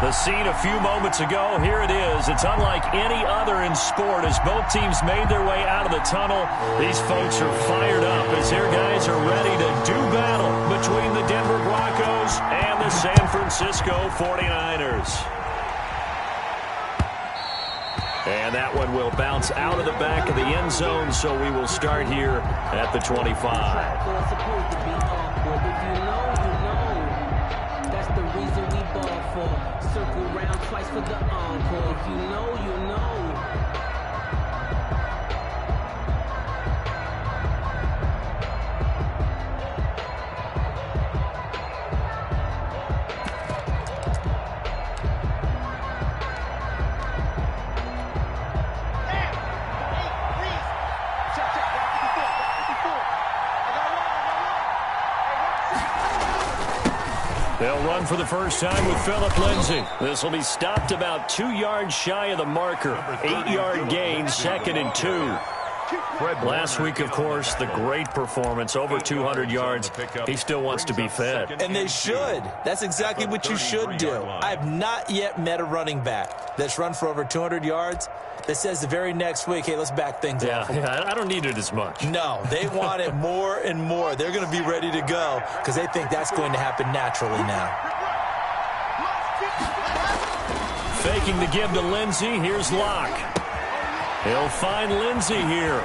The scene a few moments ago, here it is. It's unlike any other in sport as both teams made their way out of the tunnel. These folks are fired up as their guys are ready to do battle between the Denver Broncos and the San Francisco 49ers. And that one will bounce out of the back of the end zone, so we will start here at the 25. That's the reason we ball for. Circle round twice for the encore. If you know, you know. They'll run for the first time with Phillip Lindsay. This will be stopped about 2 yards shy of the marker. 8-yard gain, 2nd and 2. Last week, of course, the great performance, over 200 yards. He still wants to be fed. And they should. That's exactly what you should do. I've not yet met a running back that's run for over 200 yards that says the very next week, hey, let's back things up. Yeah, I don't need it as much. No, they want it more and more. They're going to be ready to go because they think that's going to happen naturally now. Faking the give to Lindsay. Here's Locke. He'll find Lindsay here.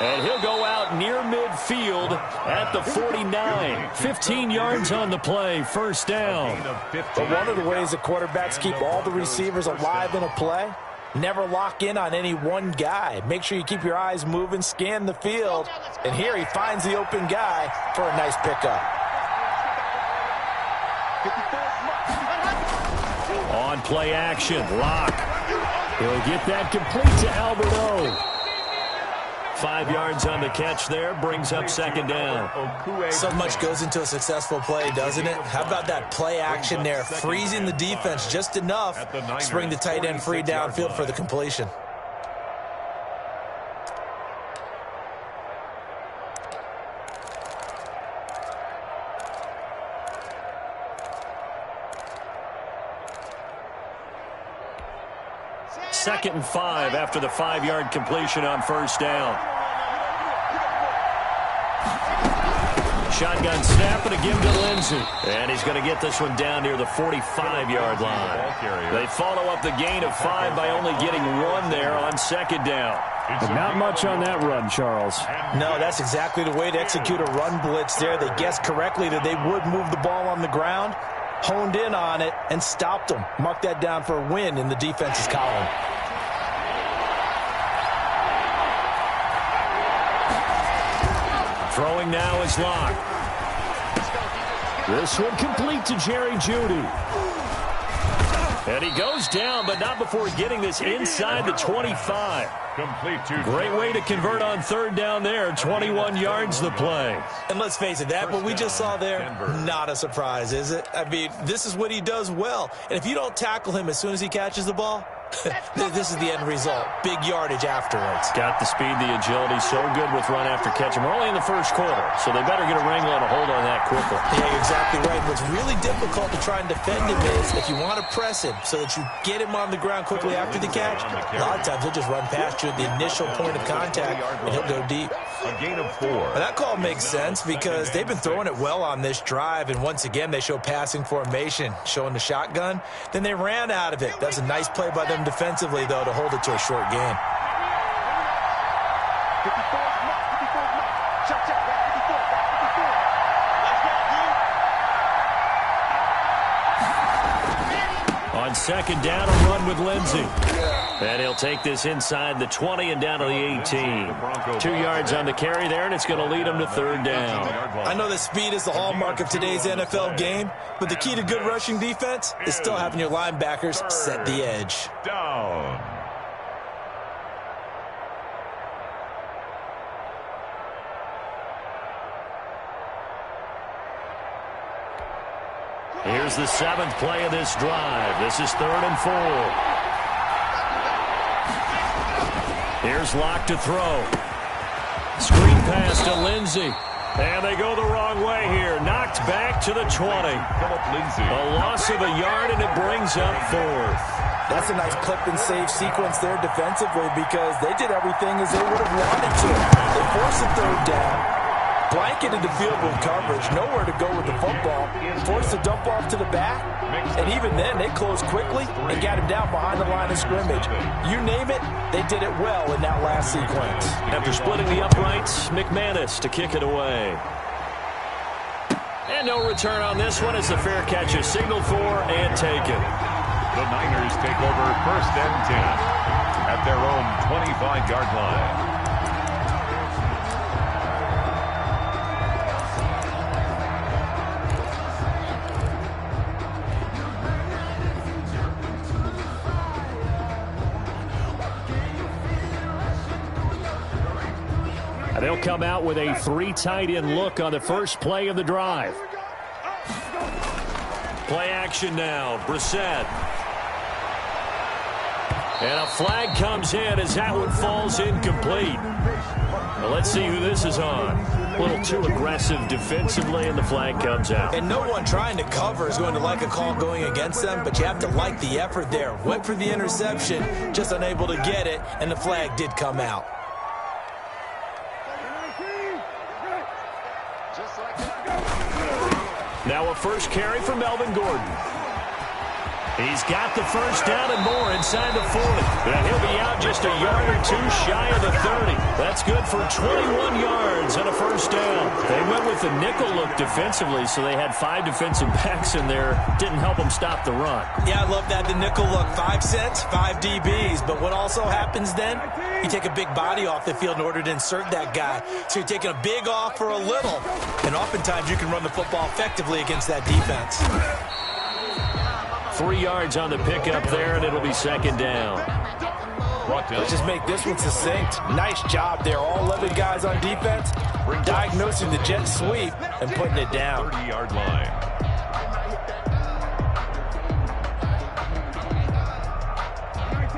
And he'll go out near midfield at the 49. 15 yards on the play, first down. But one of the ways the quarterbacks keep all the receivers alive in a play, never lock in on any one guy. Make sure you keep your eyes moving, scan the field. And here he finds the open guy for a nice pickup. On play action, Locke. He'll get that complete to Alberto. 5 yards on the catch there, brings up 2nd down. So much goes into a successful play, doesn't it? How about that play action there, freezing the defense just enough to bring the tight end free downfield for the completion. Second and 5 after the 5-yard completion on first down. Shotgun snap and a give to Lindsay. And he's going to get this one down near the 45-yard line. They follow up the gain of 5 by only getting 1 there on 2nd down. But not much on that run, Charles. No, that's exactly the way to execute a run blitz there. They guessed correctly that they would move the ball on the ground, honed in on it, and stopped them. Mark that down for a win in the defense's column. Throwing now is Locke. This one complete to Jerry Jeudy. And he goes down, but not before getting this inside the 25. Great way to convert on 3rd down there. 21 yards the play. And let's face it, that what we just saw there, not a surprise, is it? I mean, this is what he does well. And if you don't tackle him as soon as he catches the ball, this is the end result. Big yardage afterwards. Got the speed, the agility, so good with run after catch. And we're only in the first quarter, so they better get a wrangle and a hold on that quickly. Yeah, you're exactly right. What's really difficult to try and defend him is if you want to press him so that you get him on the ground quickly after the catch, a lot of times he'll just run past you at the initial point of contact, and he'll go deep. A gain of 4. But that call makes sense because they've been throwing it well on this drive, and once again they show passing formation, showing the shotgun. Then they ran out of it. That's a nice play by them defensively, though, to hold it to a short gain. On 2nd down, a run with Lindsay. And he'll take this inside the 20 and down to the 18. 2 yards on the carry there, and it's going to lead him to 3rd down. I know that speed is the hallmark of today's NFL game, but the key to good rushing defense is still having your linebackers set the edge. Down. Here's the 7th play of this drive. This is 3rd and 4. Here's Locke to throw. Screen pass to Lindsay. And they go the wrong way here. Knocked back to the 20. A loss of a yard, and it brings up 4th. That's a nice clip and save sequence there defensively because they did everything as they would have wanted to. They forced the 3rd down, blanketed the field with coverage, nowhere to go with the football, forced the dump off to the back, and even then they closed quickly and got him down behind the line of scrimmage. You name it, they did it well in that last sequence. After splitting the uprights, McManus to kick it away. And no return on this one as the fair catch is signaled for and taken. The Niners take over 1st and 10 at their own 25-yard line. They'll come out with a 3 tight end look on the first play of the drive. Play action now. Brissett. And a flag comes in as that one falls incomplete. Now let's see who this is on. A little too aggressive defensively, and the flag comes out. And no one trying to cover is going to like a call going against them, but you have to like the effort there. Went for the interception, just unable to get it, and the flag did come out. Now a first carry for Melvin Gordon. He's got the first down and more inside the 40. And he'll be out just a yard or 2 shy of the 30. That's good for 21 yards and a first down. They went with the nickel look defensively, so they had 5 defensive backs in there. Didn't help them stop the run. Yeah, I love that. The nickel look, 5 cents, 5 DBs. But what also happens then, you take a big body off the field in order to insert that guy. So you're taking a big off for a little. And oftentimes you can run the football effectively against that defense. 3 yards on the pickup there, and it'll be 2nd down. Let's just make this one succinct. Nice job there. All 11 guys on defense diagnosing the jet sweep and putting it down. 30-yard line.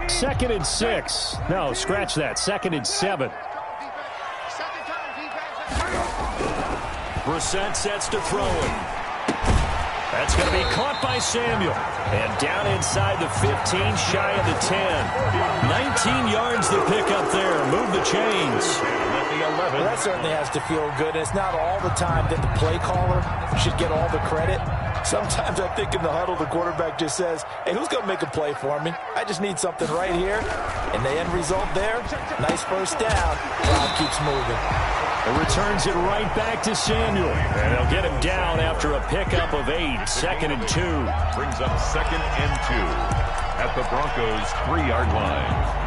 Second and 6. No, scratch that. 2nd and 7. Brissett sets to throw it. That's going to be caught by Samuel. And down inside the 15, shy of the 10. 19 yards to pick up there. Move the chains. Well, that certainly has to feel good. It's not all the time that the play caller should get all the credit. Sometimes I think in the huddle, the quarterback just says, hey, who's going to make a play for me? I just need something right here. And the end result there, nice first down. Crowd keeps moving. It returns it right back to Samuel. And they'll get him down after a pickup of 8. 2nd and 2. Brings up 2nd and 2 at the Broncos' 3-yard line.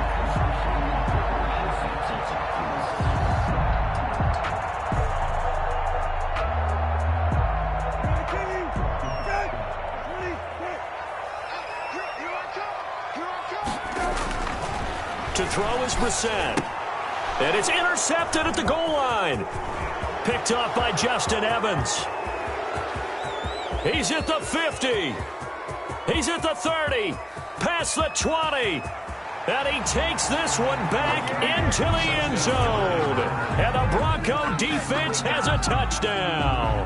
To throw is Brissett. And it's intercepted at the goal line. Picked off by Justin Evans. He's at the 50. He's at the 30. Past the 20. And he takes this one back into the end zone. And the Bronco defense has a touchdown.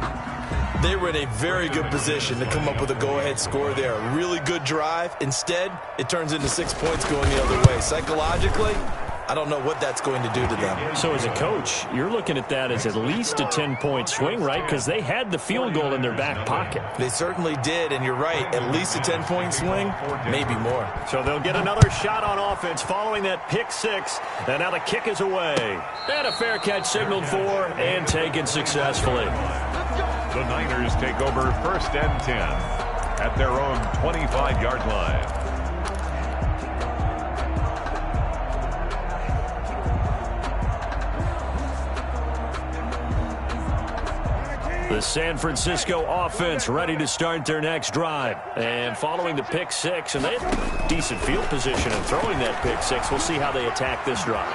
They were in a very good position to come up with a go-ahead score there. A really good drive. Instead, it turns into 6 points going the other way. Psychologically, I don't know what that's going to do to them. So as a coach, you're looking at that as at least a 10-point swing, right? Because they had the field goal in their back pocket. They certainly did, and you're right. At least a 10-point swing, maybe more. So they'll get another shot on offense following that pick 6. And now the kick is away. And a fair catch signaled for and taken successfully. The Niners take over 1st and 10 at their own 25-yard line. The San Francisco offense ready to start their next drive. And following the pick 6, and they had decent field position in throwing that pick 6. We'll see how they attack this drive.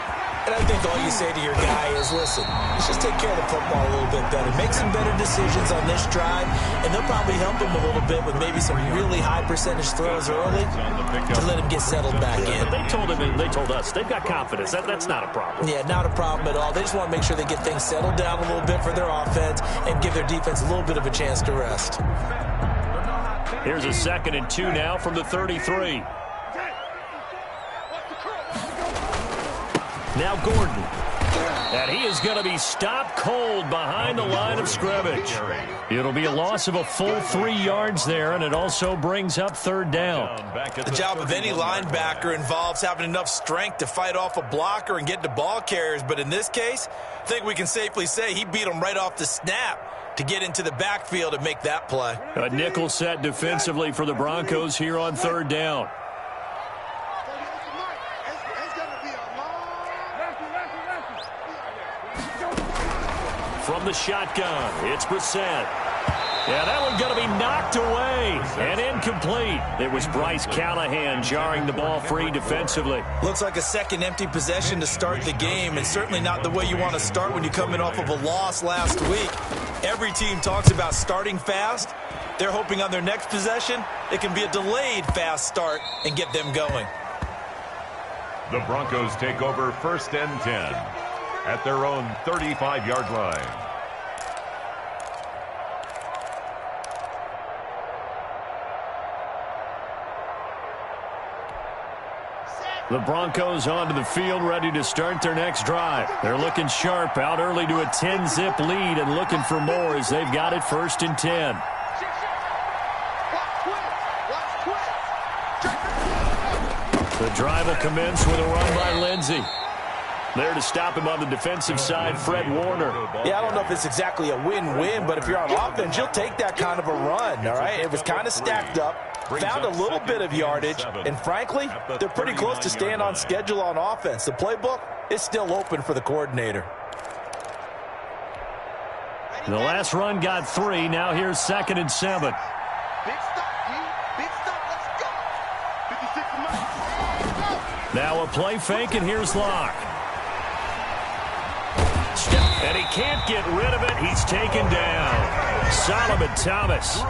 And I think all you say to your guy is, listen, let's just take care of the football a little bit better. Make some better decisions on this drive, and they'll probably help him a little bit with maybe some really high percentage throws early to let him get settled back in. They told him, and they told us, they've got confidence. That's not a problem. Yeah, not a problem at all. They just want to make sure they get things settled down a little bit for their offense and give their defense a little bit of a chance to rest. Here's a 2nd and 2 now from the 33. Now Gordon. And he is going to be stopped cold behind the line of scrimmage. It'll be a loss of a full 3 yards there, and it also brings up 3rd down. The job of any linebacker involves having enough strength to fight off a blocker and get to ball carriers. But in this case, I think we can safely say he beat him right off the snap to get into the backfield and make that play. A nickel set defensively for the Broncos here on 3rd down. From the shotgun, it's Brissett. Yeah, that one's going to be knocked away and incomplete. It was Bryce Callahan jarring the ball free defensively. Looks like a second empty possession to start the game, and certainly not the way you want to start when you're coming off of a loss last week. Every team talks about starting fast. They're hoping on their next possession, it can be a delayed fast start and get them going. The Broncos take over 1st and 10 at their own 35-yard line. The Broncos onto the field, ready to start their next drive. They're looking sharp, out early to a 10-zip lead and looking for more as they've got it 1st and 10. The drive will commence with a run by Lindsey. There to stop him on the defensive side, Fred Warner. Yeah, I don't know if it's exactly a win-win, but if you're on offense, you'll take that kind of a run, all right? It was kind of stacked up, found a little bit of yardage, and frankly, they're pretty close to staying on schedule on offense. The playbook is still open for the coordinator. The last run got 3. Now here's 2nd and 7. Now a play fake, and here's Locke. And he can't get rid of it. He's taken down. Solomon Thomas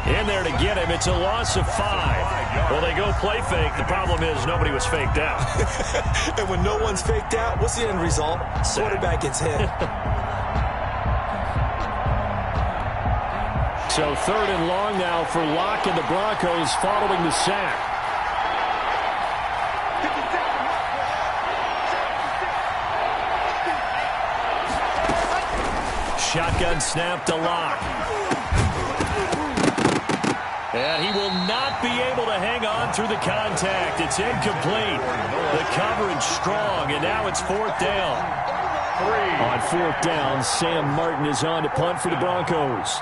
in there to get him. It's a loss of 5. Well, they go play fake. The problem is nobody was faked out. And when no one's faked out, what's the end result? Quarterback gets hit. So 3rd and long now for Locke and the Broncos following the sack. Shotgun snap to Locke. And he will not be able to hang on through the contact. It's incomplete. The coverage strong, and now it's 4th down. On 4th down, Sam Martin is on to punt for the Broncos.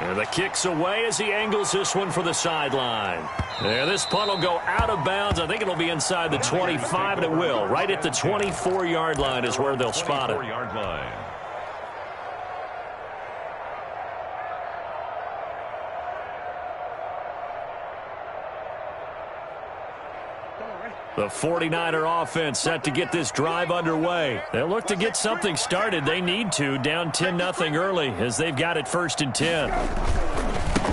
And the kick's away as he angles this one for the sideline. Yeah, this punt will go out of bounds. I think it'll be inside the 25, and it will. Right at the 24-yard line is where they'll spot it. 24-yard line. The 49er offense set to get this drive underway. They'll look to get something started. They need to, down 10-0 early as they've got it 1st and 10.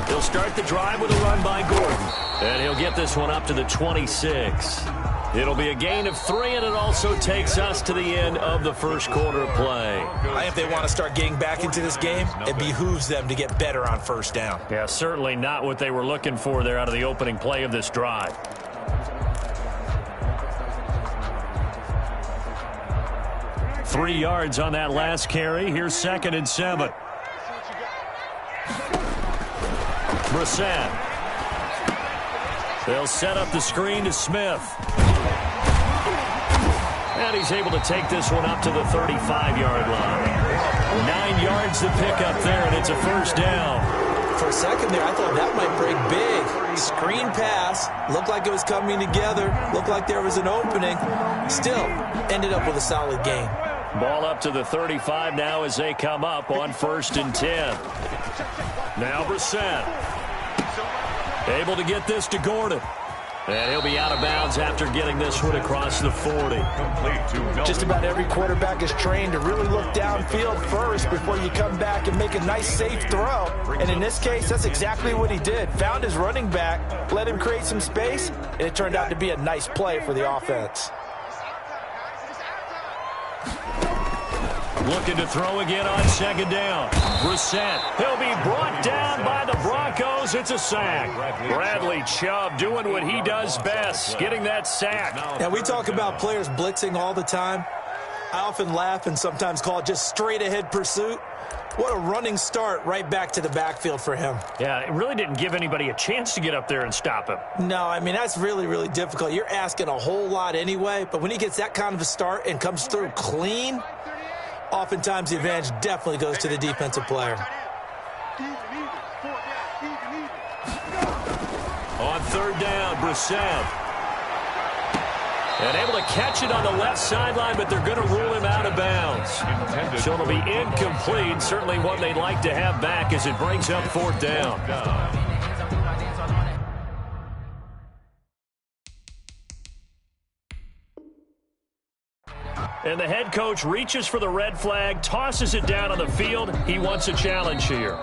He'll start the drive with a run by Gordon. And he'll get this one up to the 26. It'll be a gain of 3, and it also takes us to the end of the first quarter of play. I think if they want to start getting back into this game, it behooves them to get better on 1st down. Yeah, certainly not what they were looking for there out of the opening play of this drive. Three yards on that last carry. Here's 2nd and 7. Brissett. They'll set up the screen to Smith. And he's able to take this one up to the 35-yard line. 9 yards to pick up there, and it's a 1st down. For a second there, I thought that might break big. Screen pass. Looked like it was coming together. Looked like there was an opening. Still, ended up with a solid gain. Ball up to the 35 now as they come up on 1st and 10. Now Brissett. Able to get this to Gordon. And he'll be out of bounds after getting this one across the 40. Just about every quarterback is trained to really look downfield first before you come back and make a nice, safe throw. And in this case, that's exactly what he did. Found his running back, let him create some space, and it turned out to be a nice play for the offense. Looking to throw again on second down. Brissett. He'll be brought down by the Broncos. It's a sack. Bradley Chubb doing what he does best, getting that sack. Now, we talk about players blitzing all the time. I often laugh and sometimes call it just straight-ahead pursuit. What a running start right back to the backfield for him. Yeah, it really didn't give anybody a chance to get up there and stop him. No, I mean, that's really, really difficult. You're asking a whole lot anyway, but when he gets that kind of a start and comes through clean, oftentimes the advantage definitely goes to the defensive player. On third down, Brissett. And able to catch it on the left sideline, but they're going to rule him out of bounds. So it'll be incomplete. Certainly one they'd like to have back as it brings up fourth down. And the head coach reaches for the red flag, tosses it down on the field. He wants a challenge here.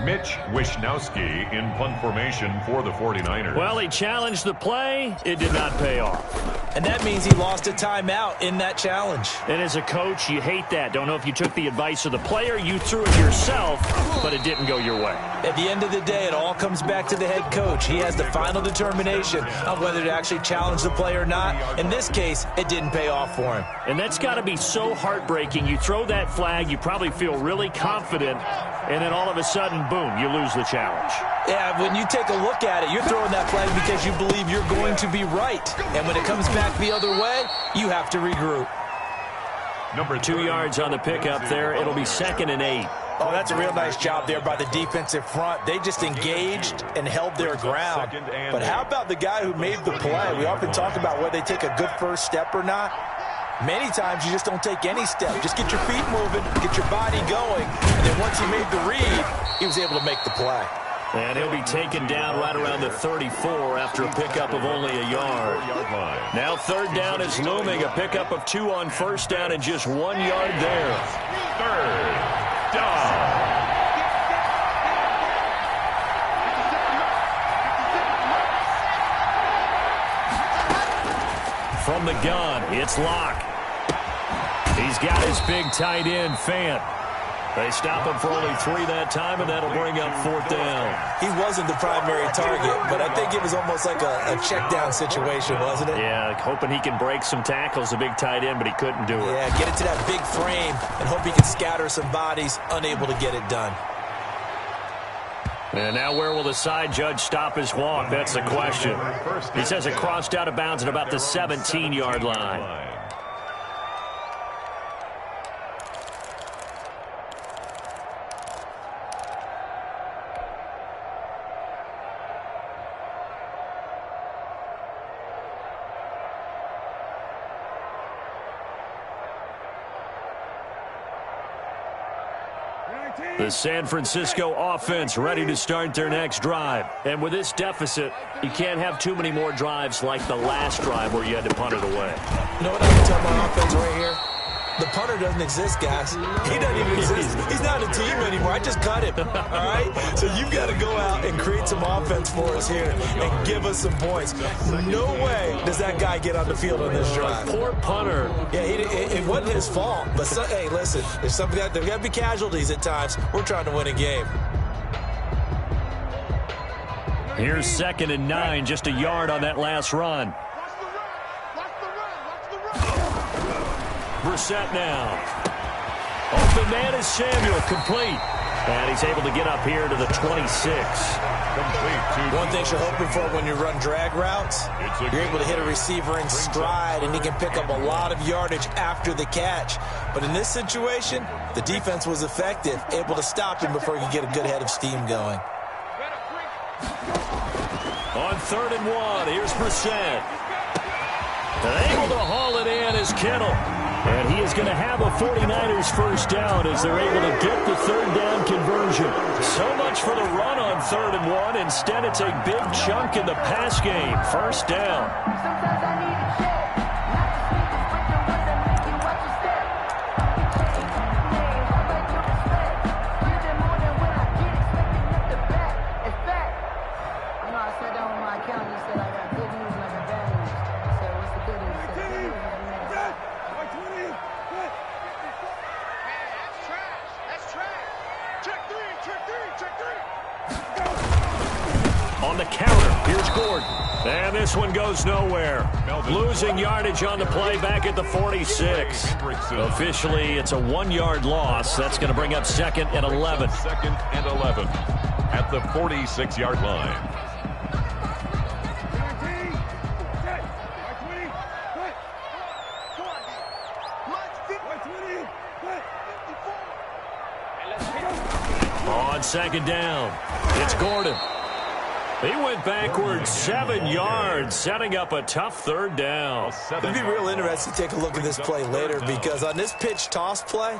Mitch Wishnowsky in punt formation for the 49ers. Well, he challenged the play. It did not pay off. And that means he lost a timeout in that challenge. And as a coach, you hate that. Don't know if you took the advice of the player. You threw it yourself, but it didn't go your way. At the end of the day, it all comes back to the head coach. He has the final determination on whether to actually challenge the play or not. In this case, it didn't pay off for him. And that's got to be so heartbreaking. You throw that flag, you probably feel really confident, and then all of a sudden, boom, you lose the challenge. Yeah, when you take a look at it, you're throwing that flag because you believe you're going to be right. And when it comes back the other way, you have to regroup. Number 2 yards on the pickup there. It'll be 2nd and 8. Oh, that's a real nice job there by the defensive front. They just engaged and held their ground. But how about the guy who made the play? We often talk about whether they take a good first step or not. Many times you just don't take any step. Just get your feet moving, get your body going, and then once he made the read, he was able to make the play. And he'll be taken down right around the 34 after a pickup of only a yard. Now third down is looming. A pickup of 2 on first down and just 1 yard there. Third down. From the gun, it's Locke. He's got his big tight end, Fant. They stop him for only 3 that time, and that'll bring up fourth down. He wasn't the primary target, but I think it was almost like a check down situation, wasn't it? Yeah, hoping he can break some tackles, a big tight end, but he couldn't do it. Yeah, get it to that big frame and hope he can scatter some bodies, unable to get it done. And now where will the side judge stop his walk? That's the question. He says it crossed out of bounds at about the 17-yard line. The San Francisco offense ready to start their next drive. And with this deficit, you can't have too many more drives like the last drive where you had to punt it away. You know what I can tell my offense right here? The punter doesn't exist, guys. He doesn't even exist. He's not a team anymore. I just cut him, all right? So you've got to go out and create some offense for us here and give us some points. No way does that guy get on the field on this drive. Poor punter. Yeah, it wasn't his fault. But, hey, listen, there's got to be casualties at times. We're trying to win a game. Here's 2nd and 9, just a yard on that last run. Brissett now. Open man is Samuel, complete. And he's able to get up here to the 26. One thing you're hoping for when you run drag routes, you're able to hit a receiver in stride, and he can pick up a lot of yardage after the catch. But in this situation, the defense was effective, able to stop him before he could get a good head of steam going. On 3rd and 1, here's Brissett. And able to haul it in is Kittle. And he is going to have a 49ers first down as they're able to get the third down conversion. So much for the run on 3rd and 1. Instead, it's a big chunk in the pass game. First down. Sometimes I need a check. On the counter, here's Gordon. And this one goes nowhere. Losing yardage on the play back at the 46. Officially, it's a 1-yard loss. That's going to bring up 2nd and 11. 2nd and 11 at the 46-yard line. On 2nd down, it's Gordon. He went backwards 7 yards, setting up a tough 3rd down. It'd be real interesting to take a look at this play later because on this pitch toss play,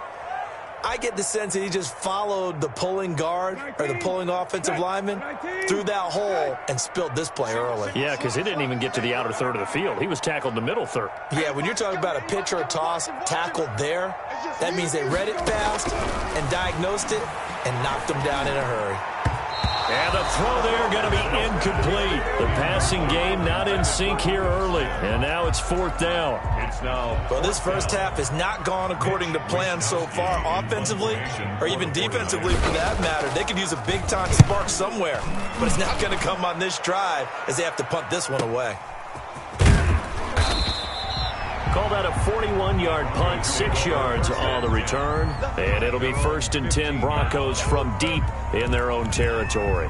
I get the sense that he just followed the pulling guard or the pulling offensive lineman through that hole and spilled this play early. Yeah, because he didn't even get to the outer third of the field. He was tackled in the middle third. Yeah, when you're talking about a pitch or a toss tackled there, that means they read it fast and diagnosed it and knocked him down in a hurry. And the throw there going to be incomplete. The passing game not in sync here early. And now it's 4th down. Well, this first half has not gone according to plan so far offensively or even defensively for that matter. They could use a big-time spark somewhere, but it's not going to come on this drive as they have to punt this one away. Call that a 41-yard punt, 6 yards on the return. And it'll be 1st and 10 Broncos from deep in their own territory.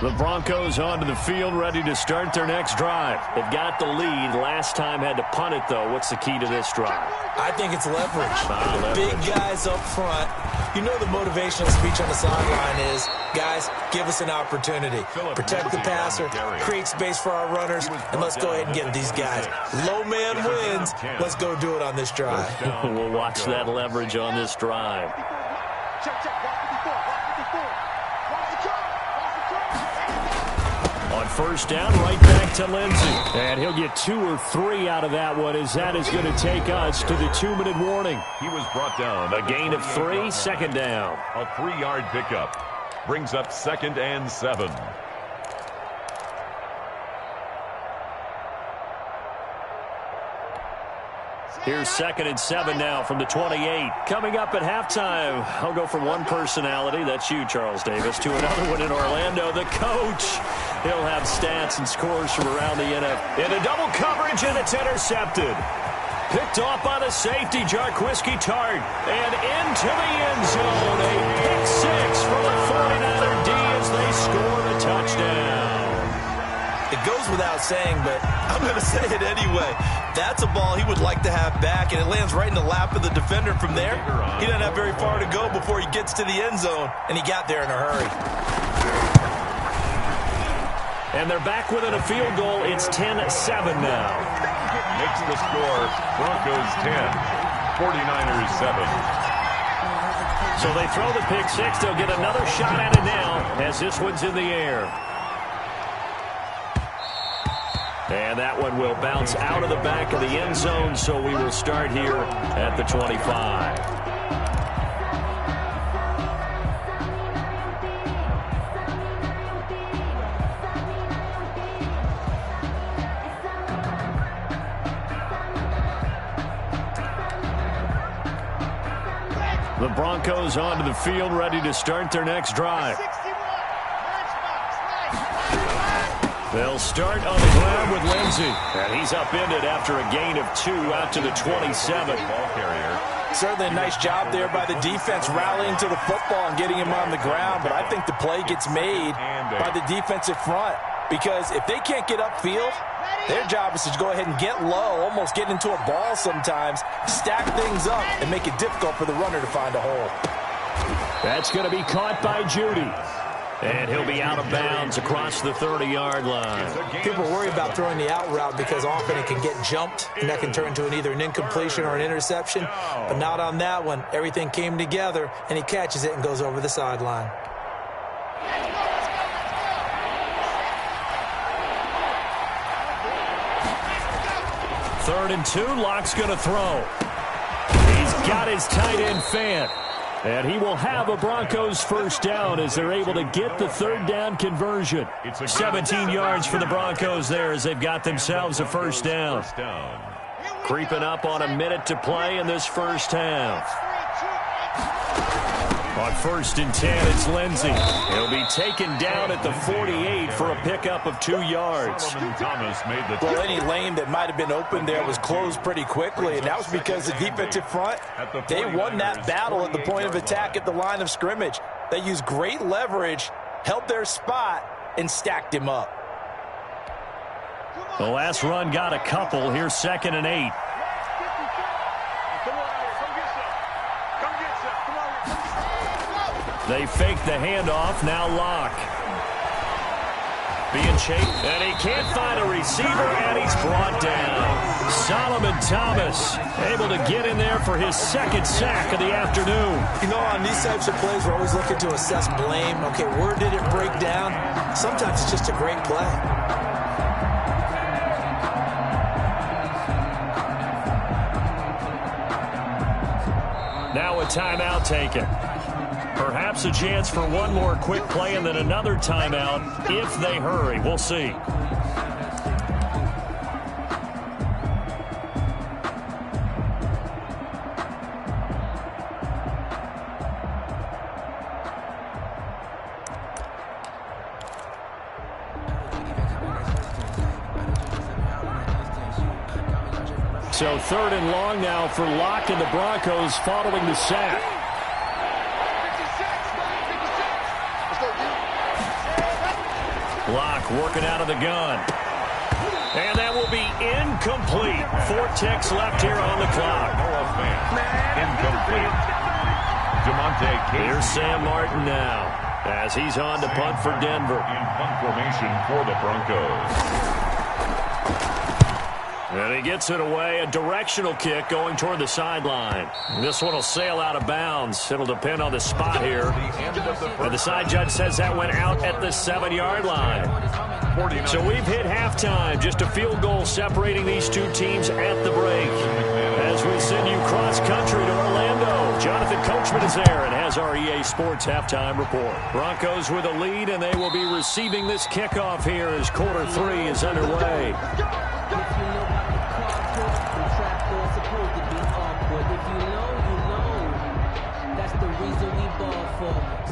The Broncos onto the field, ready to start their next drive. They've got the lead. Last time had to punt it, though. What's the key to this drive? I think it's leverage. Big guys up front. You know the motivational speech on the sideline is, guys, give us an opportunity. Protect the passer, create space for our runners, and let's go ahead and get these guys. Low man wins. Let's go do it on this drive. We'll watch that leverage on this drive. On 1st down, right back to Lindsey. And he'll get 2 or 3 out of that one as that is going to take us to the 2-minute warning. He was brought down. A gain of 3, 2nd down. A 3-yard pickup brings up 2nd and 7. Here's 2nd and 7 now from the 28. Coming up at halftime, I'll go from one personality, that's you, Charles Davis, to another one in Orlando, the coach. He'll have stats and scores from around the NFL. In a double coverage, and it's intercepted. Picked off by the safety, Jarquiski Tart. And into the end zone, a pick 6 from the 49er D as they score the touchdown. It goes without saying, but I'm going to say it anyway. That's a ball he would like to have back, and it lands right in the lap of the defender from there. He doesn't have very far to go before he gets to the end zone, and he got there in a hurry. And they're back within a field goal. It's 10-7 now. Makes the score Broncos 10, 49ers 7. So they throw the pick 6. They'll get another shot at it now as this one's in the air. And that one will bounce out of the back of the end zone, so we will start here at the 25. The Broncos onto the field, ready to start their next drive. They'll start on the ground with Lindsey. And he's upended after a gain of 2 out to the 27. Ball carrier. Certainly a nice job there by the defense rallying to the football and getting him on the ground. But I think the play gets made by the defensive front. Because if they can't get upfield, their job is to go ahead and get low, almost get into a ball sometimes, stack things up, and make it difficult for the runner to find a hole. That's going to be caught by Judy. And he'll be out of bounds across the 30-yard line. People worry about throwing the out route because often it can get jumped, and that can turn into either an incompletion or an interception. But not on that one. Everything came together, and he catches it and goes over the sideline. Third and 2, Locke's going to throw. He's got his tight end fan. And he will have a Broncos first down as they're able to get the third down conversion. 17 yards for the Broncos there as they've got themselves a first down. Creeping up on a minute to play in this first half. On 1st and 10, it's Lindsey. He'll be taken down at the 48 for a pickup of 2 yards. Well, any lane that might have been open there was closed pretty quickly, and that was because the defensive front, they won that battle at the point of attack at the line of scrimmage. They used great leverage, held their spot, and stacked him up. The last run got a couple. Here's 2nd and 8. They fake the handoff. Now Locke. Being chased. And he can't find a receiver, and he's brought down. Solomon Thomas able to get in there for his 2nd sack of the afternoon. You know, on these types of plays, we're always looking to assess blame. Okay, where did it break down? Sometimes it's just a great play. Now a timeout taken. Perhaps a chance for one more quick play and then another timeout if they hurry. We'll see. So 3rd and long now for Locke and the Broncos following the sack. Locke working out of the gun. And that will be incomplete. 4 ticks left here on the clock. Incomplete. Here's Sam Martin now as he's on to punt for Denver. In punt formation for the Broncos. And he gets it away. A directional kick going toward the sideline. This one will sail out of bounds. It'll depend on the spot here. And the side judge says that went out at the 7-yard line. So we've hit halftime. Just a field goal separating these two teams at the break. As we send you cross-country to Orlando, Jonathan Coachman is there and has our EA Sports halftime report. Broncos with a lead, and they will be receiving this kickoff here as quarter 3 is underway.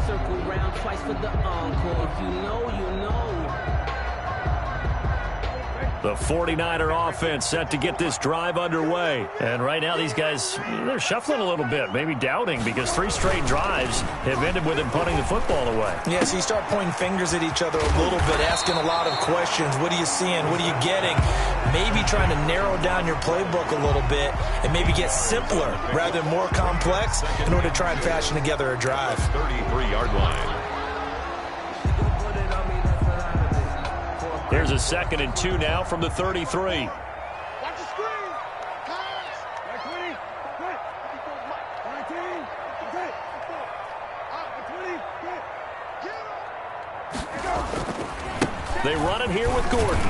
Circle round twice for the encore. If you know, you know. The 49er offense set to get this drive underway. And right now these guys, they're shuffling a little bit, maybe doubting, because 3 straight drives have ended with them punting the football away. Yeah, so you start pointing fingers at each other a little bit, asking a lot of questions. What are you seeing? What are you getting? Maybe trying to narrow down your playbook a little bit and maybe get simpler rather than more complex in order to try and fashion together a drive. 33-yard line. Here's a 2nd and 2 now from the 33. Watch the screen. Pass. 20. 19. 20. They run it here with Gordon.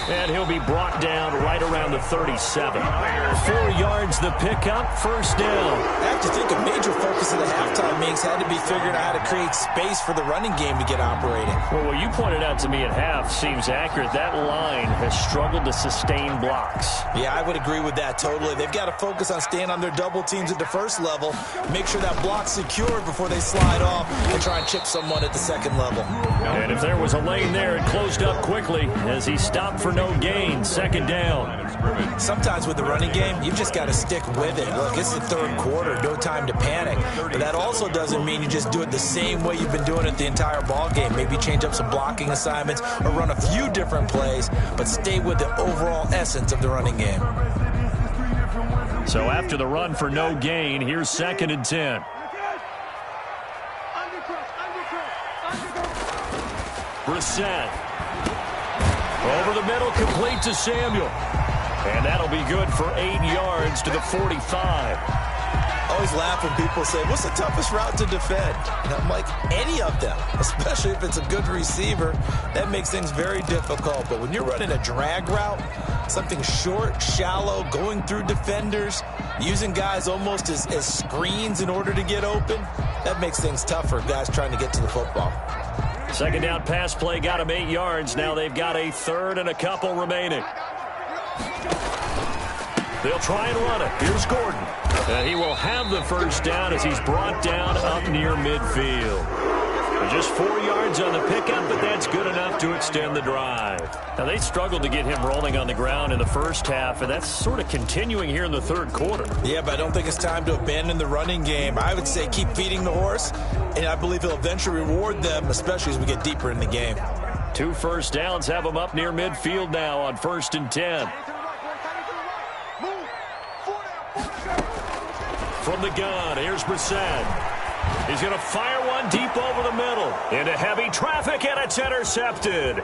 And he'll be brought down right around the 37. 4 yards the pickup, first down. I have to think a major focus of the halftime meetings had to be figuring out how to create space for the running game to get operating. Well, what you pointed out to me at half seems accurate. That line has struggled to sustain blocks. Yeah, I would agree with that totally. They've got to focus on staying on their double teams at the first level, make sure that block's secured before they slide off and try and chip someone at the second level. And if there was a lane there, it closed up quickly as he stopped for no gain. 2nd down. Sometimes with the running game, you've just got to stick with it. Look, it's the 3rd quarter, no time to panic. But that also doesn't mean you just do it the same way you've been doing it the entire ball game. Maybe change up some blocking assignments or run a few different plays, but stay with the overall essence of the running game. So after the run for no gain, here's 2nd and 10. Brissett. Over the middle, complete to Samuel. And that'll be good for 8 yards to the 45. Always laugh when people say, what's the toughest route to defend? And I'm like, any of them, especially if it's a good receiver. That makes things very difficult. But when you're running a drag route, something short, shallow, going through defenders, using guys almost as screens in order to get open, that makes things tough for guys trying to get to the football. Second down pass play got him 8 yards. Now they've got a third and a couple remaining. They'll try and run it. Here's Gordon. And he will have the first down as he's brought down up near midfield. Just 4 yards on the pickup, but that's good enough to extend the drive. Now, they struggled to get him rolling on the ground in the first half, and that's sort of continuing here in the third quarter. Yeah, but I don't think it's time to abandon the running game. I would say keep feeding the horse, and I believe he'll eventually reward them, especially as we get deeper in the game. 2 first downs have him up near midfield now on 1st and 10. From the gun, here's Brissett. He's going to fire one deep over the middle. Into heavy traffic, and it's intercepted.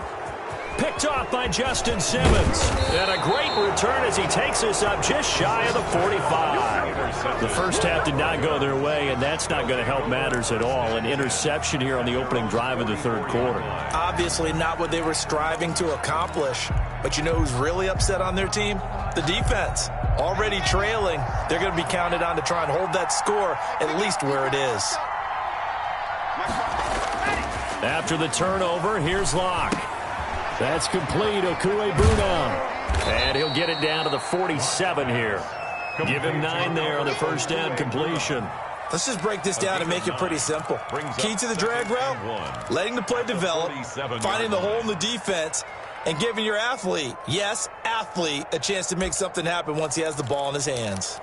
Picked off by Justin Simmons. And a great return as he takes this up just shy of the 45. The first half did not go their way, and that's not going to help matters at all. An interception here on the opening drive of the third quarter. Obviously not what they were striving to accomplish. But you know who's really upset on their team? The defense. Already trailing, they're going to be counted on to try and hold that score at least where it is. After the turnover, here's Locke. That's complete. Okuegbuna. And he'll get it down to the 47 here. Give him 9 there on the first down completion. Let's just break this down and make it pretty simple. Key to the drag route, letting the play develop, finding the hole in the defense, and giving your athlete, yes, athlete, a chance to make something happen once he has the ball in his hands.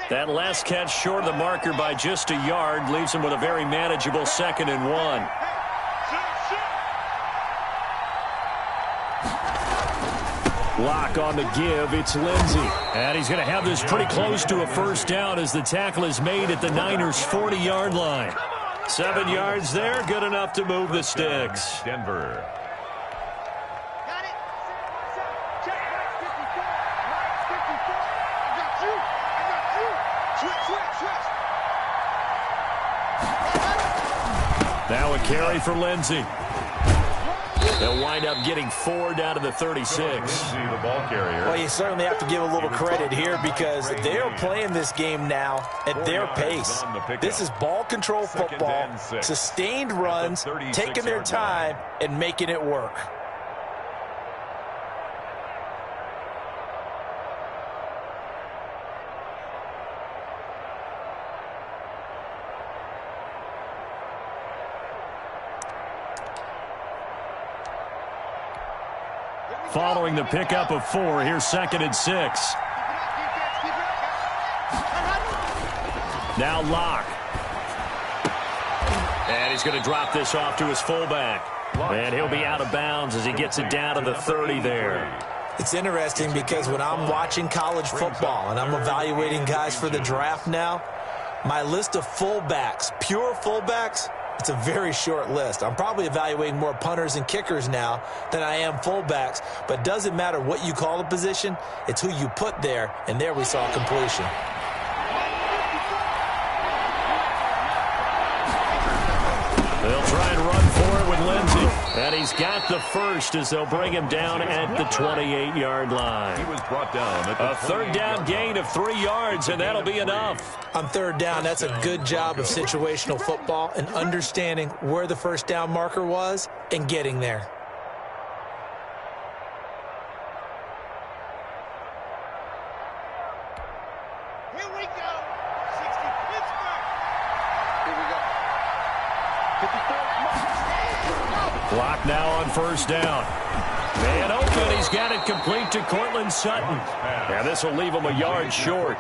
That last catch short of the marker by just a yard leaves him with a very manageable 2nd and 1. Lock on the give. It's Lindsey. And he's going to have this pretty close to a first down as the tackle is made at the Niners' 40-yard line. 7 yards there. Good enough to move the sticks. Denver. Got it. Check. 54. 54. I got you. Switch. Now a carry for Lindsey. They'll wind up getting 4 down to the 36. The ball carrier. Well, you certainly have to give a little credit here because they are playing this game now at their pace. This is ball control football, sustained runs, taking their time, and making it work. Following the pickup of 4, here's 2nd and 6. Now Locke. And he's going to drop this off to his fullback. And he'll be out of bounds as he gets it down to the 30 there. It's interesting because when I'm watching college football and I'm evaluating guys for the draft now, my list of fullbacks, pure fullbacks, it's a very short list. I'm probably evaluating more punters and kickers now than I am fullbacks, but it doesn't matter what you call the position, it's who you put there, and there we saw completion. They'll try and run for it with Lindsey. And he's got the first as they'll bring him down at the 28-yard line. He was brought down at the a third down gain of 3 yards, and that'll be enough. On third down, that's a good job of situational football and understanding where the first down marker was and getting there. Here we go. 60 Pittsburgh. Here we go. 54. Clock now on first down. Man open. He's got it complete to Cortland Sutton. Yeah, this will leave him a yard short.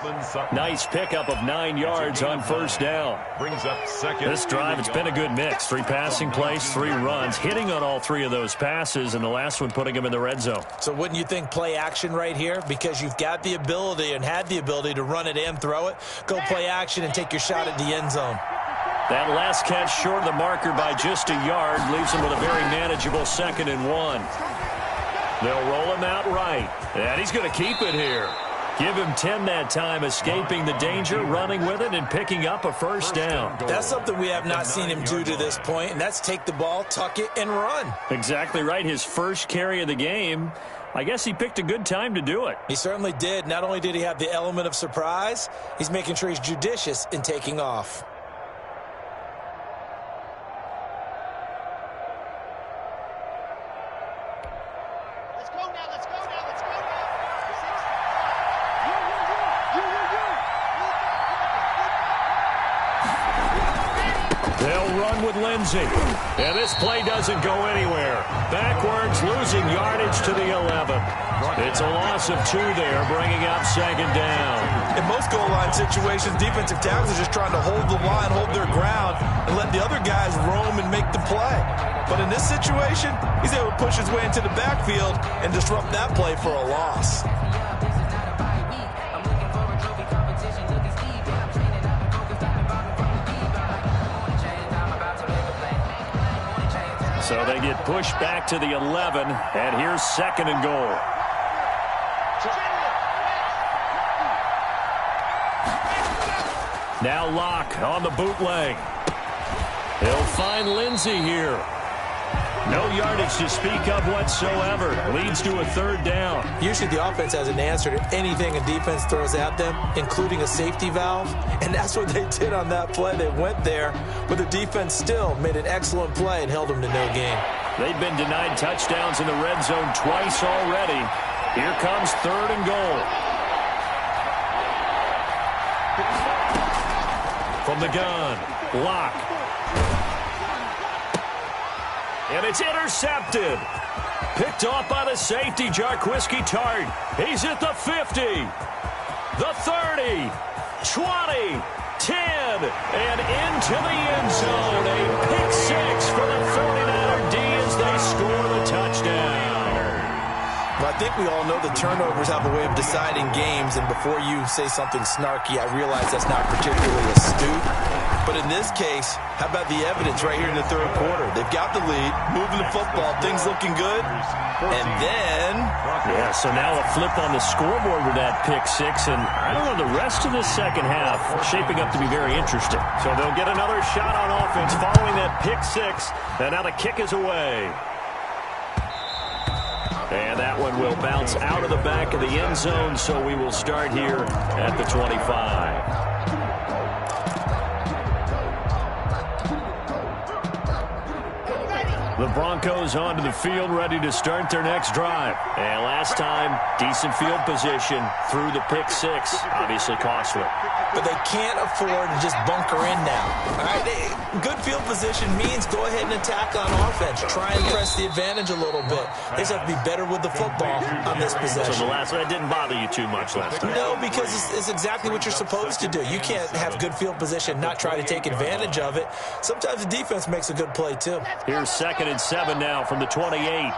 Nice pickup of 9 yards on first down. Brings up second. This drive, it's been a good mix. 3 passing plays, 3 runs, hitting on all 3 of those passes, and the last one putting him in the red zone. So wouldn't you think play action right here? Because you've got the ability and had the ability to run it and throw it. Go play action and take your shot at the end zone. That last catch short of the marker by just a yard leaves him with a very manageable 2nd and 1. They'll roll him out right, and he's going to keep it here. Give him 10 that time, escaping the danger, running with it, and picking up a first down. That's something we have not seen him do to this point, and that's take the ball, tuck it, and run. Exactly right. His first carry of the game. I guess he picked a good time to do it. He certainly did. Not only did he have the element of surprise, he's making sure he's judicious in taking off. And this play doesn't go anywhere. Backwards, losing yardage to the 11. It's a loss of 2 there, bringing up 2nd down. In most goal line situations, defensive tackles are just trying to hold the line, hold their ground, and let the other guys roam and make the play. But in this situation, he's able to push his way into the backfield and disrupt that play for a loss. So they get pushed back to the 11, and here's 2nd and goal. Now Locke on the bootleg. He'll find Lindsey here. No yardage to speak of whatsoever. Leads to a 3rd down. Usually the offense has an answer to anything a defense throws at them, including a safety valve. And that's what they did on that play. They went there, but the defense still made an excellent play and held them to no gain. They've been denied touchdowns in the red zone twice already. Here comes 3rd and goal. From the gun, Locke. And it's intercepted. Picked off by the safety, Jarquiski Tart. He's at the 50, the 30, 20, 10, and into the end zone. A pick 6 for the 49er D as they score the touchdown. Well, I think we all know the turnovers have a way of deciding games, and before you say something snarky, I realize that's not particularly astute. But in this case, how about the evidence right here in the 3rd quarter? They've got the lead, moving the football, things looking good, and then... Yeah, so now a flip on the scoreboard with that pick 6, and I don't know, the rest of the second half shaping up to be very interesting. So they'll get another shot on offense following that pick 6, and now the kick is away. And that one will bounce out of the back of the end zone, so we will start here at the 25. The Broncos onto the field, ready to start their next drive. And last time, decent field position through the pick 6. Obviously costly. But they can't afford to just bunker in now. All right, good field position means go ahead and attack on offense. Try and press the advantage a little bit. They just have to be better with the football on this possession. So the last one, that didn't bother you too much last time? No, because it's exactly what you're supposed to do. You can't have good field position, not try to take advantage of it. Sometimes the defense makes a good play, too. Here's 2nd and 7 now from the 28.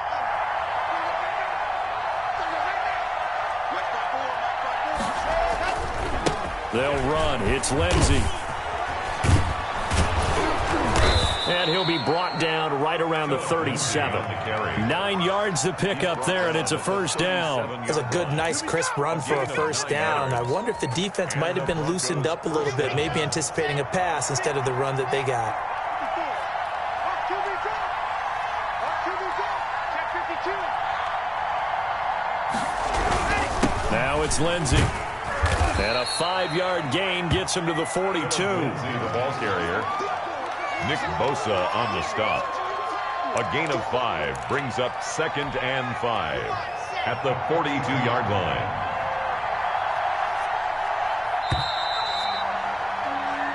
They'll run. It's Lindsey. And he'll be brought down right around the 37. 9 yards to pick up there, and it's a first down. It's a good, nice, crisp run for a first down. I wonder if the defense might have been loosened up a little bit, maybe anticipating a pass instead of the run that they got. Now it's Lindsey. And a 5-yard gain gets him to the 42. The ball carrier, Nick Bosa on the stop. A gain of 5 brings up 2nd and 5 at the 42-yard line.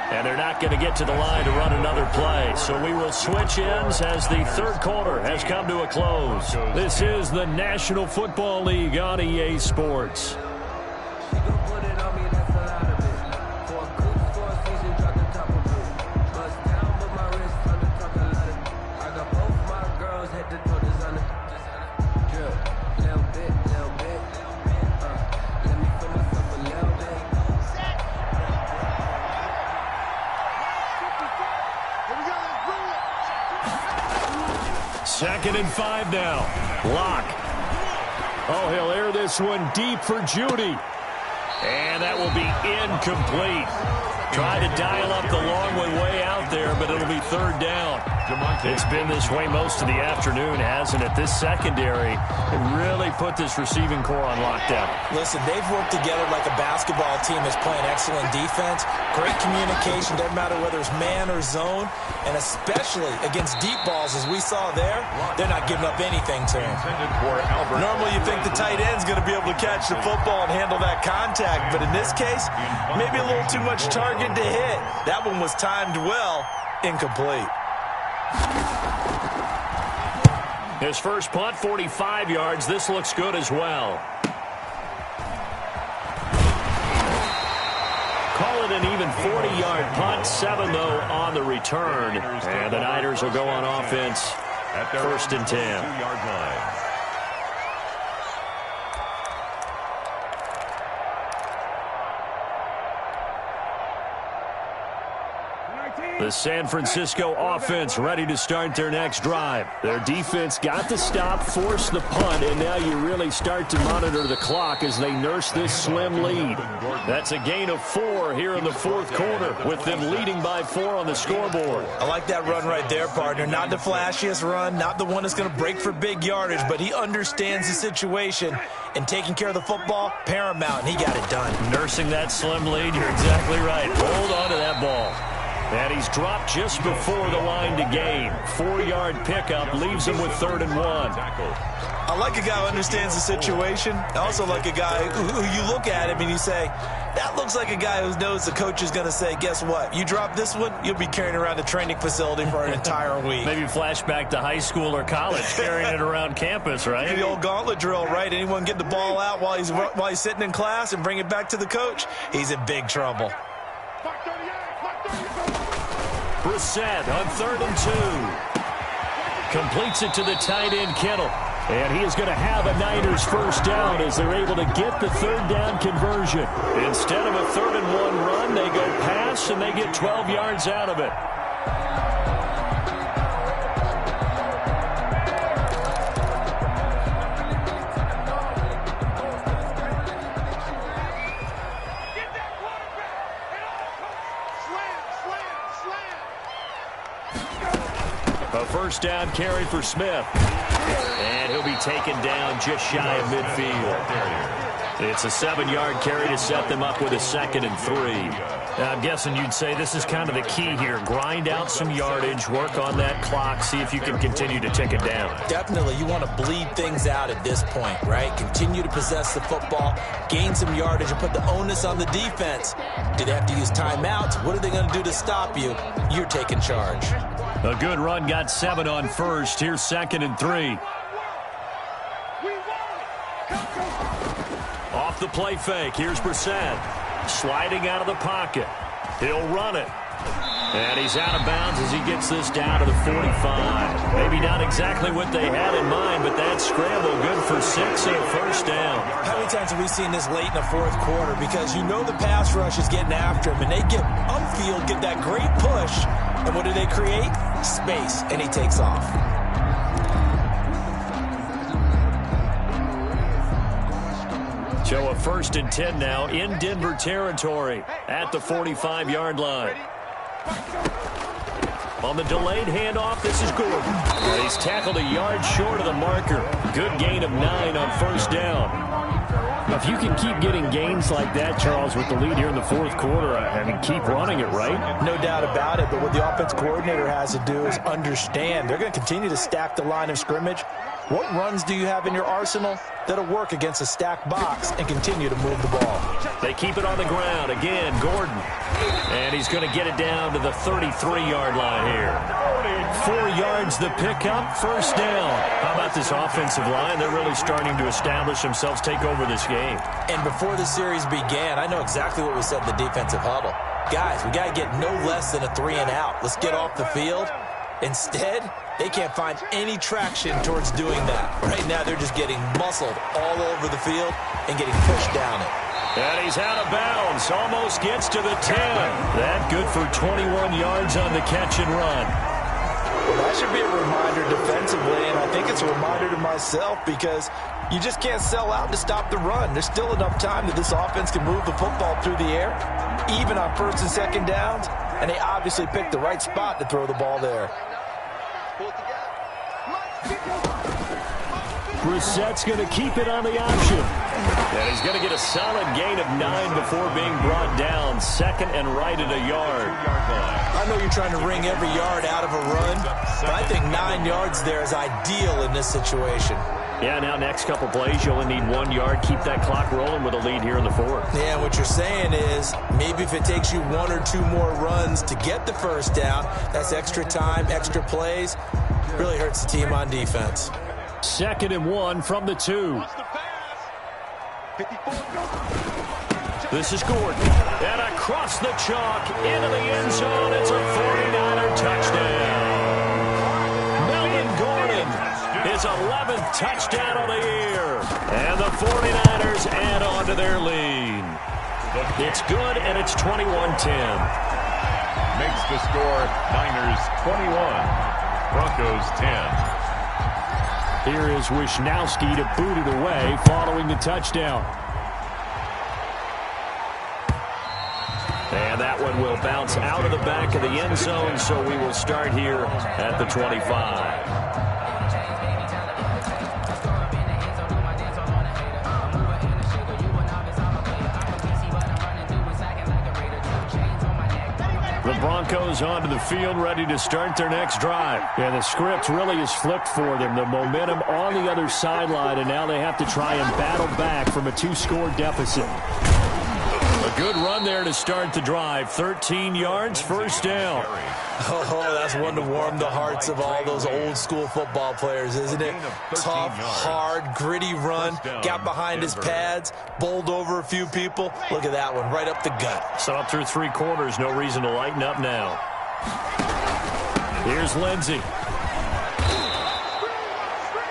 And they're not going to get to the line to run another play. So we will switch ends as the third quarter has come to a close. This is the National Football League on EA Sports. Second and 5 now. Lock. Oh, he'll air this one deep for Judy. And that will be incomplete. Try to dial up the long way out there, but it'll be third down. It's been this way most of the afternoon, hasn't it? This secondary really put this receiving core on lockdown. Listen, they've worked together like a basketball team that's playing excellent defense. Great communication, doesn't matter whether it's man or zone. And especially against deep balls, as we saw there, they're not giving up anything to him. Normally you think the tight end's going to be able to catch the football and handle that contact. But in this case, maybe a little too much target to hit. That one was timed well. Incomplete. His first punt, 45 yards. This looks good as well. Call it an even 40-yard punt. 7, though, on the return. And the Niners will go on offense. First and 10. 2-yard line. The San Francisco offense ready to start their next drive. Their defense got the stop, forced the punt, and now you really start to monitor the clock as they nurse this slim lead. That's a gain of 4 here in the fourth quarter, with them leading by 4 on the scoreboard. I like that run right there, partner. Not the flashiest run, not the one that's going to break for big yardage, but he understands the situation, and taking care of the football, paramount, and he got it done. Nursing that slim lead, you're exactly right. Hold on to that ball. And he's dropped just before the line to gain. 4-yard pickup leaves him with 3rd and 1. I like a guy who understands the situation. I also like a guy who you look at him and you say, that looks like a guy who knows the coach is going to say, guess what? You drop this one, you'll be carrying around a training facility for an entire week. Maybe flashback to high school or college, carrying it around campus, right? The old gauntlet drill, right? Anyone get the ball out while he's sitting in class and bring it back to the coach? He's in big trouble. Brissett on 3rd and 2. Completes it to the tight end, Kittle. And he is going to have a Niners first down as they're able to get the 3rd down conversion. Instead of a 3rd and 1 run, they go pass and they get 12 yards out of it. A first down carry for Smith. And he'll be taken down just shy of midfield. It's a 7-yard carry to set them up with a 2nd and 3. Now, I'm guessing you'd say this is kind of the key here. Grind out some yardage, work on that clock, see if you can continue to tick it down. Definitely. You want to bleed things out at this point, right? Continue to possess the football, gain some yardage, and put the onus on the defense. Do they have to use timeouts? What are they going to do to stop you? You're taking charge. A good run got 7 on first. Here's 2nd and 3. Off the play fake. Here's Brissett. Sliding out of the pocket. He'll run it. And he's out of bounds as he gets this down to the 45. Maybe not exactly what they had in mind, but that scramble good for 6 and a first down. How many times have we seen this late in the fourth quarter? Because you know the pass rush is getting after him, and they get upfield, get that great push, and what do they create? Space, and he takes off. So a 1st and 10 now in Denver territory at the 45-yard line. On the delayed handoff, this is Gordon. He's tackled a yard short of the marker. Good gain of 9 on first down. Now, if you can keep getting gains like that, Charles, with the lead here in the fourth quarter, I mean, keep running it, right? No doubt about it, but what the offense coordinator has to do is understand. They're going to continue to stack the line of scrimmage. What runs do you have in your arsenal that'll work against a stacked box and continue to move the ball? They keep it on the ground. Again, Gordon. And he's going to get it down to the 33-yard line here. 4 yards the pickup, first down. How about this offensive line? They're really starting to establish themselves, take over this game. And before the series began, I know exactly what we said in the defensive huddle. Guys, we got to get no less than a 3-and-out. Let's get off the field. Instead, they can't find any traction towards doing that. Right now, they're just getting muscled all over the field and getting pushed down it. And he's out of bounds. Almost gets to the 10. That good for 21 yards on the catch and run. Well, that should be a reminder defensively, and I think it's a reminder to myself because you just can't sell out to stop the run. There's still enough time that this offense can move the football through the air, even on first and second downs, and they obviously picked the right spot to throw the ball there. Brissett's going to keep it on the option. And he's going to get a solid gain of 9 before being brought down. Second and right at a yard. I know you're trying to wring every yard out of a run, but I think 9 yards there is ideal in this situation. Yeah, now next couple plays, you only need 1 yard. Keep that clock rolling with a lead here in the fourth. Yeah, what you're saying is maybe if it takes you 1 or 2 more runs to get the first down, that's extra time, extra plays. Really hurts the team on defense. 2nd and 1 from the 2. This is Gordon. And across the chalk into the end zone. It's a 49er touchdown. Melvin Gordon, his 11th touchdown of the year. And the 49ers add on to their lead. It's good, and it's 21-10. Makes the score Niners 21, Broncos 10. Here is Wisnowski to boot it away following the touchdown. And that one will bounce out of the back of the end zone, so we will start here at the 25. The Broncos onto the field, ready to start their next drive. Yeah, the script really is flipped for them. The momentum on the other sideline, and now they have to try and battle back from a 2-score deficit. A good run there to start the drive. 13 yards, first down. Oh, that's one to warm the hearts of all those old-school football players, isn't it? Tough, hard, gritty run. Got behind his pads, bowled over a few people. Look at that one, right up the gut. So up through 3 quarters, no reason to lighten up now. Here's Lindsey.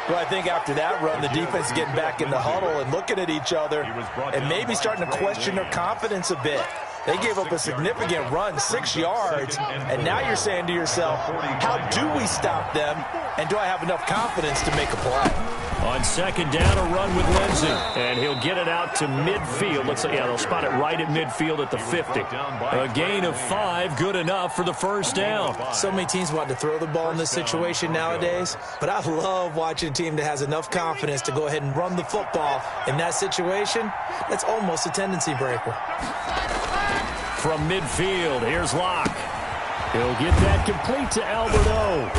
Well, I think after that run, the defense is getting back in the huddle and looking at each other and maybe starting to question their confidence a bit. They gave up a significant run, 6 yards, and now you're saying to yourself, how do we stop them, and do I have enough confidence to make a play? On second down, a run with Lindsey, and he'll get it out to midfield. Looks like, yeah, they'll spot it right at midfield at the 50. A gain of 5, good enough for the first down. So many teams want to throw the ball in this situation nowadays, but I love watching a team that has enough confidence to go ahead and run the football. In that situation, that's almost a tendency breaker. From midfield, here's Locke. He'll get that complete to Alberto.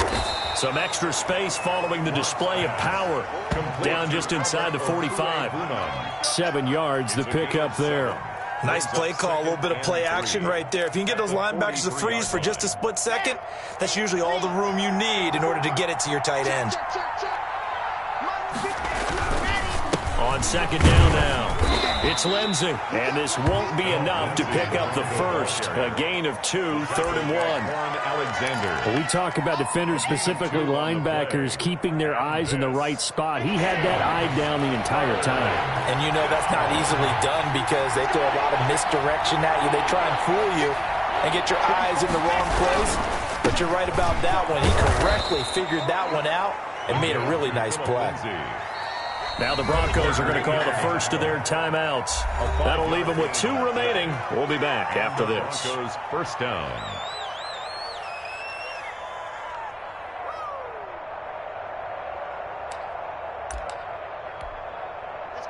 Some extra space following the display of power. Down just inside the 45. 7 yards, the pickup there. Nice play call, a little bit of play action right there. If you can get those linebackers to freeze for just a split second, that's usually all the room you need in order to get it to your tight end. On second down now, it's Lindsey. And this won't be enough to pick up the first. A gain of 2, 3rd and 1. Alexander. Well, we talk about defenders, specifically linebackers, keeping their eyes in the right spot. He had that eye down the entire time. And you know that's not easily done because they throw a lot of misdirection at you. They try and fool you and get your eyes in the wrong place. But you're right about that one. He correctly figured that one out and made a really nice play. Now the Broncos are going to call the first of their timeouts. That'll leave them with 2 remaining. We'll be back after this. Broncos first down.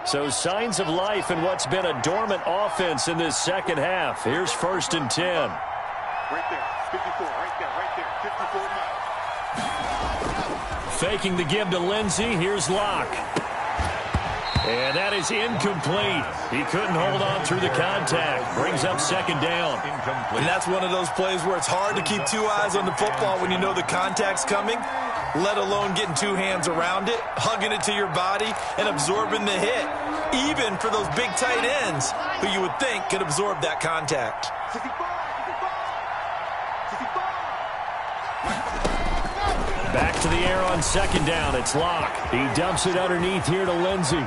So signs of life in what's been a dormant offense in this second half. Here's 1st and 10. Right there, 54, right there, 54 now. Faking the give to Lindsey. Here's Locke. And that is incomplete. He couldn't hold on through the contact. Brings up second down. And that's one of those plays where it's hard to keep two eyes on the football when you know the contact's coming, let alone getting two hands around it, hugging it to your body, and absorbing the hit, even for those big tight ends who you would think could absorb that contact. Back to the air on second down. It's Locke. He dumps it underneath here to Lindsey.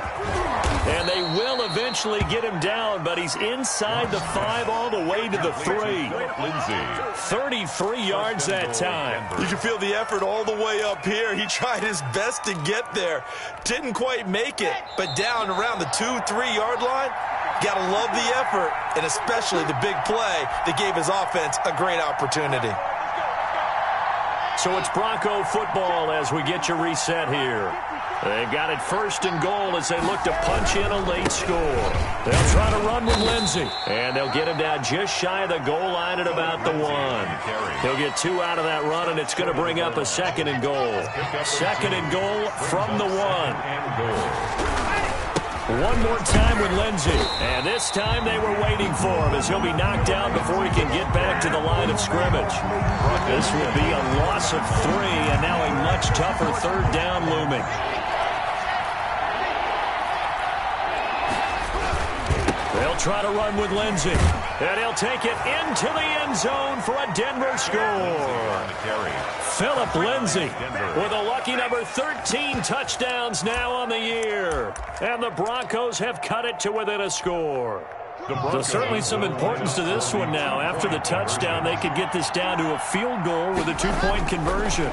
And they will eventually get him down, but he's inside the 5 all the way to the 3. Lindsey. 33 yards that time. You can feel the effort all the way up here. He tried his best to get there. Didn't quite make it, but down around the 2-3 yard line. Got to love the effort, and especially the big play that gave his offense a great opportunity. So it's Bronco football as we get you reset here. They've got it first and goal as they look to punch in a late score. They'll try to run with Lindsey, and they'll get him down just shy of the goal line at about the 1. He'll get 2 out of that run, and it's going to bring up a second and goal. Second and goal from the 1. One more time with Lindsey, and this time they were waiting for him as he'll be knocked down before he can get back to the line of scrimmage. This will be a loss of 3, and now a much tougher third down looming. They'll try to run with Lindsey, and he'll take it into the end zone for a Denver score. Philip Lindsey with a lucky number 13 touchdowns now on the year. And the Broncos have cut it to within a score. There's certainly some importance to this one now. After the touchdown, they could get this down to a field goal with a 2-point conversion.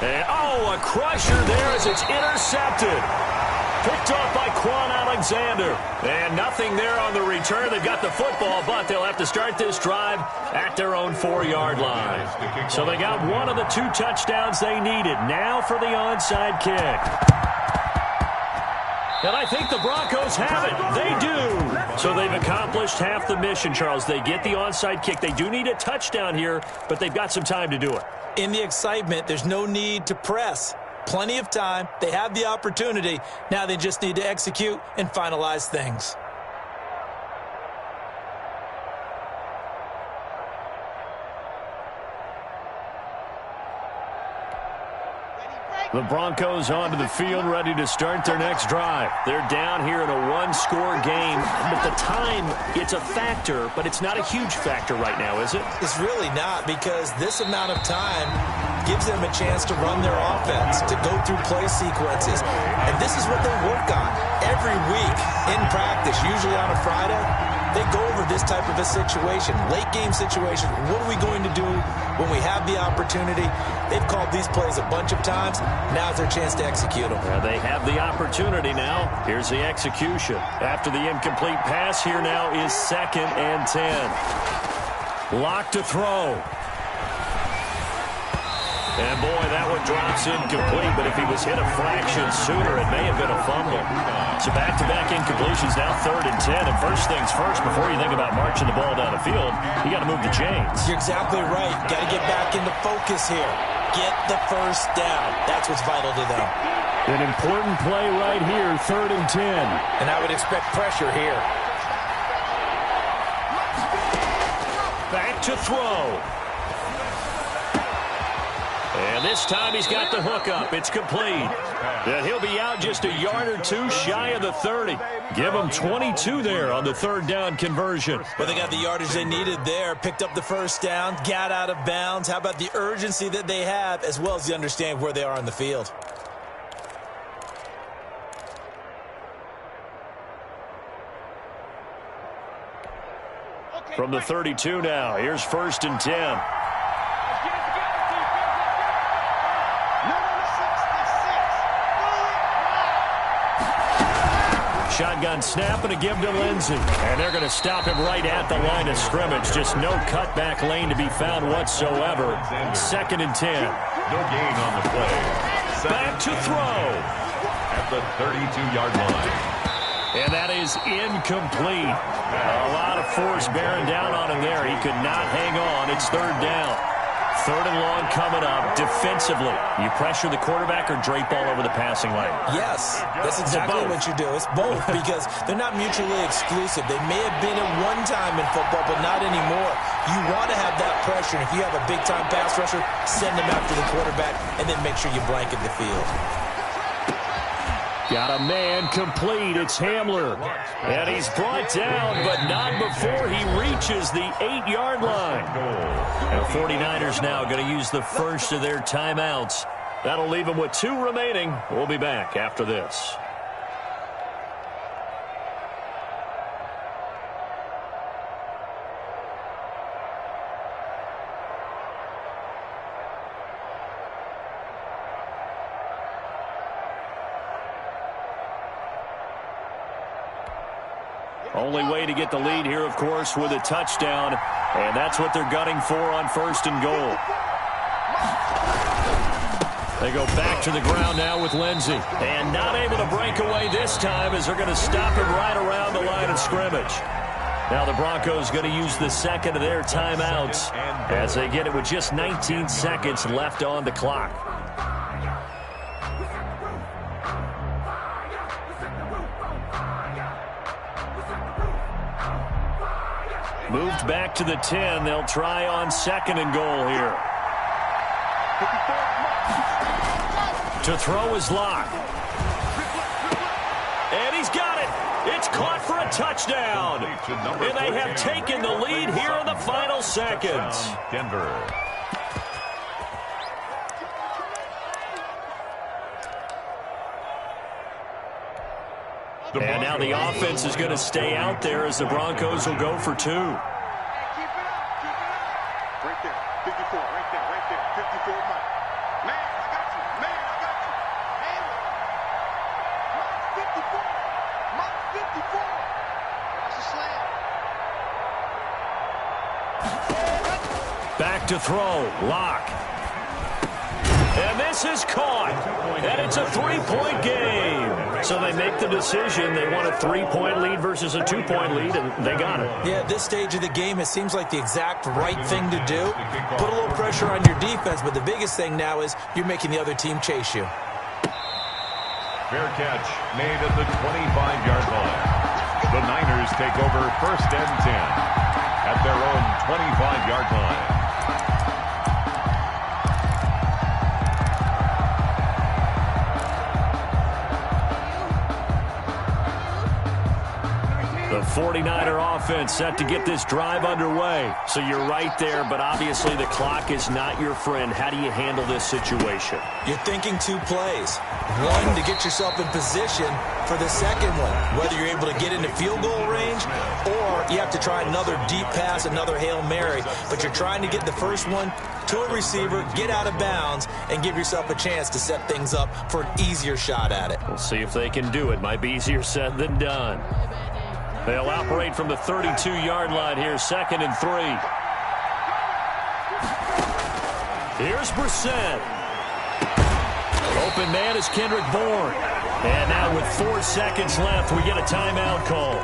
And, a crusher there as it's intercepted. Picked off by Quan Alexander. And nothing there on the return. They've got the football, but they'll have to start this drive at their own 4-yard line. So they got one of the 2 touchdowns they needed. Now for the onside kick. And I think the Broncos have it. They do. So they've accomplished half the mission, Charles. They get the onside kick. They do need a touchdown here, but they've got some time to do it. In the excitement, there's no need to press. Plenty of time. They have the opportunity. Now they just need to execute and finalize things. The Broncos onto the field, ready to start their next drive. They're down here in a 1-score game. But the time, it's a factor, but it's not a huge factor right now, is it? It's really not, because this amount of time gives them a chance to run their offense, to go through play sequences. And this is what they work on every week in practice, usually on a Friday. They go over this type of a situation, late game situation. What are we going to do when we have the opportunity? They've called these plays a bunch of times. Now's their chance to execute them. Well, they have the opportunity now. Here's the execution. After the incomplete pass, here now is 2nd and 10. Lock to throw. And, boy, that one drops incomplete, but if he was hit a fraction sooner, it may have been a fumble. So back-to-back incompletions, now 3rd and 10. And first things first, before you think about marching the ball down the field, you got to move the chains. You're exactly right. Got to get back into focus here. Get the first down. That's what's vital to them. An important play right here, 3rd and 10. And I would expect pressure here. Back to throw. And this time he's got the hook up. It's complete. And he'll be out just a yard or 2 shy of the 30. Give him 22 there on the 3rd down conversion. Well, they got the yardage they needed there. Picked up the first down, got out of bounds. How about the urgency that they have, as well as the understanding where they are on the field? From the 32 now, here's 1st and 10. Shotgun snap and a give to Lindsey. And they're going to stop him right at the line of scrimmage. Just no cutback lane to be found whatsoever. 2nd and 10. No gain on the play. Back to throw. At the 32-yard line. And that is incomplete. A lot of force bearing down on him there. He could not hang on. It's 3rd down. 3rd and long coming up. Defensively, you pressure the quarterback or drape all over the passing lane? Yes, that's exactly what you do. It's both because they're not mutually exclusive. They may have been at one time in football, but not anymore. You want to have that pressure. And if you have a big-time pass rusher, send them after the quarterback and then make sure you blanket the field. Got a man complete. It's Hamler. And he's brought down, but not before he reaches the 8-yard line. And the 49ers now going to use the first of their timeouts. That'll leave them with 2 remaining. We'll be back after this. Only way to get the lead here, of course, with a touchdown. And that's what they're gunning for on 1st and goal. They go back to the ground now with Lindsey. And not able to break away this time as they're going to stop him right around the line of scrimmage. Now the Broncos going to use the second of their timeouts as they get it with just 19 seconds left on the clock. Moved back to the 10. They'll try on 2nd and goal here. To throw is Locke. And he's got it. It's caught for a touchdown. And they have taken the lead here in the final seconds. Denver. And now the offense is going to stay out there as the Broncos will go for 2. Keep it up, keep it up. Right there, 54, right there, 54, Mike. Man, I got you, man, I got you. Handle. Mike 54, Mike 54. That's a slam. Back to throw, Locke. And this is caught. And it's a 3-point game. So they make the decision. They want a 3-point lead versus a 2-point lead, and they got it. Yeah, at this stage of the game, it seems like the exact right thing to do. Put a little pressure on your defense, but the biggest thing now is you're making the other team chase you. Fair catch made at the 25-yard line. The Niners take over 1st and 10 at their own 25-yard line. The 49er offense set to get this drive underway. So you're right there, but obviously the clock is not your friend. How do you handle this situation? You're thinking 2 plays. One, to get yourself in position for the second one, whether you're able to get into field goal range or you have to try another deep pass, another Hail Mary. But you're trying to get the first one to a receiver, get out of bounds, and give yourself a chance to set things up for an easier shot at it. We'll see if they can do it. Might be easier said than done. They'll operate from the 32-yard line here, 2nd and 3. Here's Brissett. Open man is Kendrick Bourne. And now with 4 seconds left, we get a timeout call.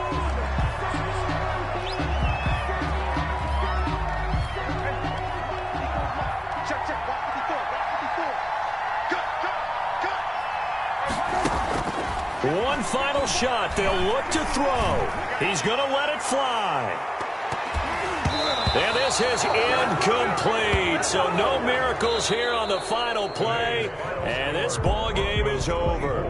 One final shot. They'll look to throw. He's going to let it fly. And this is incomplete. So no miracles here on the final play. And this ball game is over.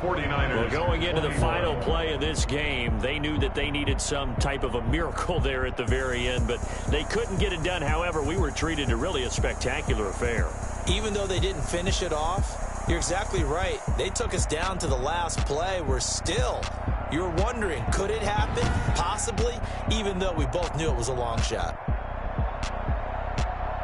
49ers. Well, going into the final play of this game, they knew that they needed some type of a miracle there at the very end, but they couldn't get it done. However, we were treated to really a spectacular affair. Even though they didn't finish it off, you're exactly right. They took us down to the last play. You're wondering, could it happen? Possibly, even though we both knew it was a long shot.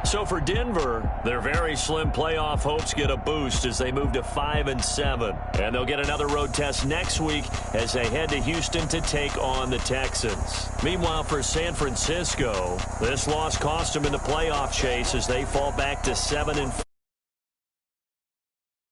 So for Denver, their very slim playoff hopes get a boost as they move to 5-7. And they'll get another road test next week as they head to Houston to take on the Texans. Meanwhile, for San Francisco, this loss cost them in the playoff chase as they fall back to 7-4.